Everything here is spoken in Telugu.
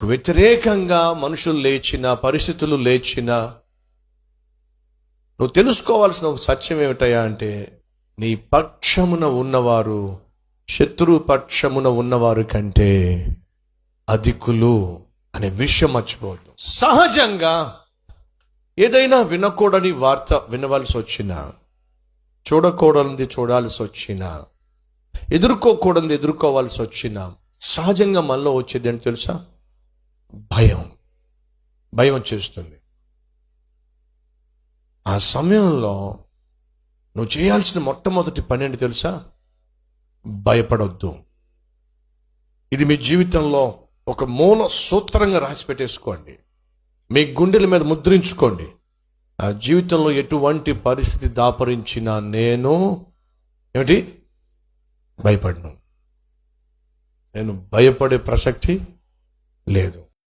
వ్యతిరేకంగా మనుషులు లేచిన, పరిస్థితులు లేచిన, నువ్వు తెలుసుకోవాల్సిన ఒక సత్యం ఏమిటయా అంటే, నీ పక్షమున ఉన్నవారు శత్రు పక్షమున ఉన్నవారు కంటే అధికులు అనే విషయం మర్చిపోవద్దు. సహజంగా ఏదైనా వినకూడని వార్త వినవలసి వచ్చినా, చూడకూడనిది చూడాల్సి వచ్చినా, ఎదుర్కోకూడనిది ఎదుర్కోవాల్సి వచ్చినా, సహజంగా మనలో వచ్చేది ఏంటి తెలుసా? భయం వచ్చేస్తుంది. ఆ సమయంలో నువ్వు చేయాల్సిన మొట్టమొదటి పని ఏంటి తెలుసా? భయపడొద్దు. ఇది మీ జీవితంలో ఒక మూల సూత్రంగా రాసి పెట్టేసుకోండి, మీ గుండెల మీద ముద్రించుకోండి. ఆ జీవితంలో ఎటువంటి పరిస్థితి దాపరించినా నేను భయపడను. నేను భయపడే ప్రసక్తి లేదు.